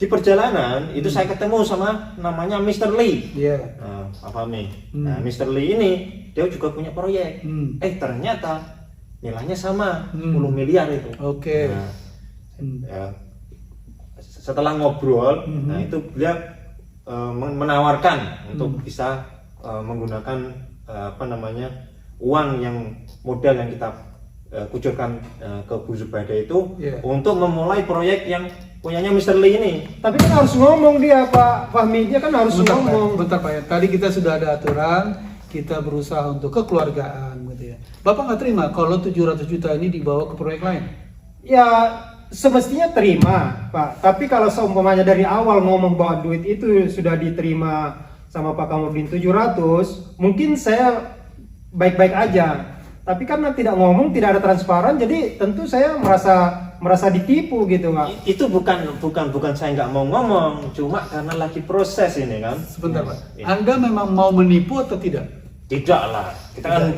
di perjalanan itu saya ketemu sama namanya Mr. Lee. Iya. Nah, Pak Fahmi. Nah, Mr. Lee ini dia juga punya proyek. Ternyata nilainya sama 10 miliar itu. Oke. Nah, ya, setelah ngobrol, nah itu beliau menawarkan untuk bisa menggunakan uang yang modal yang kita kucurkan ke Bu Zubaida itu untuk memulai proyek yang punyanya Mr. Lee ini. Tapi kan harus ngomong dia Pak Fahmi, dia kan harus ngomong. Bentar Pak ya, tadi kita sudah ada aturan, kita berusaha untuk kekeluargaan gitu ya. Bapak nggak terima kalau 700 juta ini dibawa ke proyek lain? Ya semestinya terima Pak, tapi kalau seumpamanya dari awal ngomong bahwa duit itu sudah diterima sama Pak Kamarudin 700, mungkin saya baik-baik aja. Tapi karena tidak ngomong, tidak ada transparan, jadi tentu saya merasa ditipu gitu Pak. Itu bukan saya nggak mau ngomong, cuma karena lagi proses ini kan. Sebentar Pak, Anda memang mau menipu atau tidak? Tidak lah, kita kan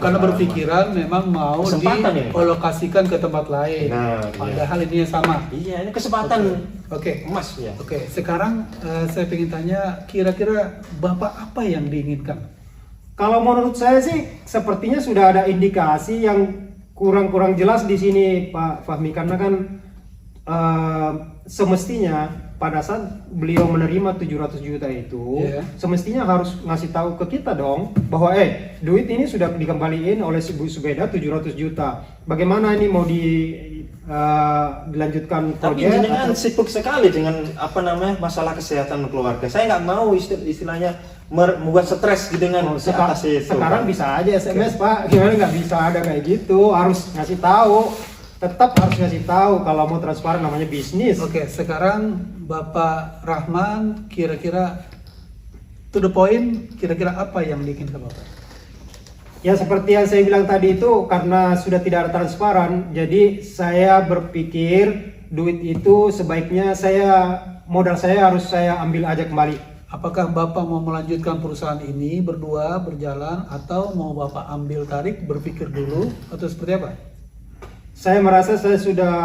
karena berpikiran memang mau Kesempatan ini, Pak. dialokasikan ke tempat lain. Nah, padahal ini sama. Iya, ini kesempatan Oke. emas ya. Oke, sekarang saya ingin tanya, kira-kira Bapak apa yang diinginkan? Kalau menurut saya sih sepertinya sudah ada indikasi yang kurang jelas di sini Pak Fahmi, karena kan semestinya pada saat beliau menerima 700 juta itu semestinya harus ngasih tahu ke kita dong bahwa duit ini sudah dikembaliin oleh Bu Zubaida 700 juta. Bagaimana ini mau dilanjutkan Tapi proyek? jenengan sibuk sekali dengan masalah kesehatan keluarga. Saya nggak mau istilahnya membuat stres dengan atas itu. Sekarang bisa aja SMS Pak, gimana nggak bisa ada kayak gitu? Harus ngasih tahu, tetap harus ngasih tahu kalau mau transparan, namanya bisnis. Oke, sekarang Bapak Rahman kira-kira to the point, kira-kira apa yang diinginkan Bapak? Ya seperti yang saya bilang tadi itu, karena sudah tidak ada transparan, jadi saya berpikir duit itu sebaiknya modal saya harus saya ambil aja kembali. Apakah Bapak mau melanjutkan perusahaan ini berdua berjalan atau mau Bapak ambil tarik, berpikir dulu atau seperti apa? Saya merasa saya sudah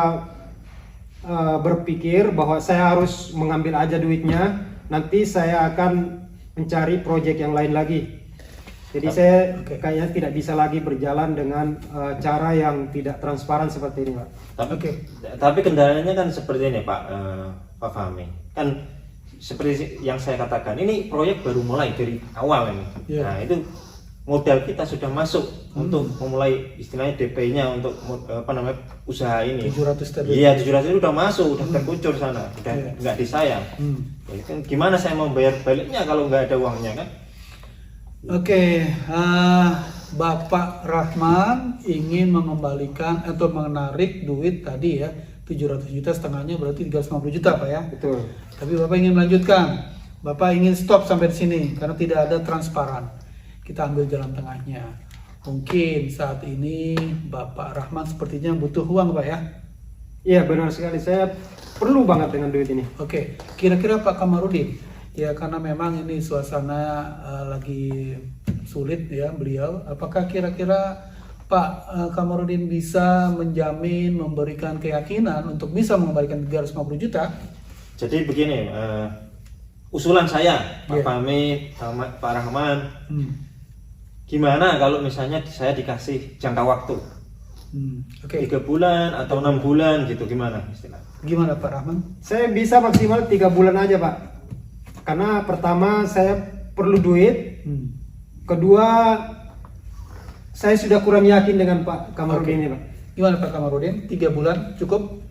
berpikir bahwa saya harus mengambil aja duitnya, nanti saya akan mencari proyek yang lain lagi. Jadi saya kayaknya tidak bisa lagi berjalan dengan cara yang tidak transparan seperti ini Pak. Tapi kendalanya kan seperti ini Pak Fahmi. Kan seperti yang saya katakan, ini proyek baru mulai dari awal ini. Nah itu modal kita sudah masuk untuk memulai istilahnya DP-nya untuk usaha ini. 700 Iya 700 itu udah masuk, udah terkucur sana, udah nggak disayang. Jadi kan gimana saya mau bayar baliknya kalau nggak ada uangnya kan? Oke, Bapak Rahman ingin mengembalikan atau menarik duit tadi ya 700 juta, setengahnya berarti 350 juta Pak ya. Betul. Tapi Bapak ingin melanjutkan, Bapak ingin stop sampai di sini karena tidak ada transparan. Kita ambil jalan tengahnya. Mungkin saat ini Bapak Rahman sepertinya butuh uang Pak ya. Iya benar sekali, saya perlu banget dengan duit ini. Oke, kira-kira Pak Kamarudin, ya karena memang ini suasana lagi sulit ya beliau, apakah kira-kira Pak Kamarudin bisa menjamin, memberikan keyakinan untuk bisa mengembalikan 350 juta? Jadi begini, usulan saya, Pak Fahmi, Pak Rahman, gimana kalau misalnya saya dikasih jangka waktu 3 bulan atau 6 bulan gitu, gimana istilah? Gimana Pak Rahman? Saya bisa maksimal 3 bulan aja Pak, karena pertama saya perlu duit, kedua saya sudah kurang yakin dengan Pak Kamarudin ini Pak. Gimana Pak Kamarudin? 3 bulan cukup?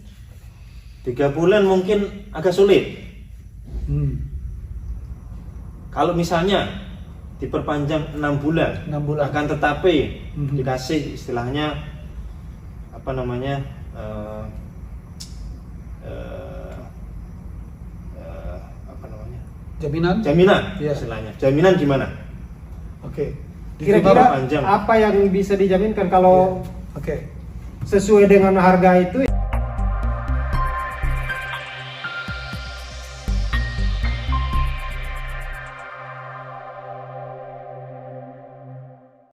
3 bulan mungkin agak sulit. Kalau misalnya diperpanjang 6 bulan, akan tetapi dikasih istilahnya jaminan istilahnya. Jaminan gimana? Oke. Kira-kira apa yang bisa dijaminkan kalau sesuai dengan harga itu?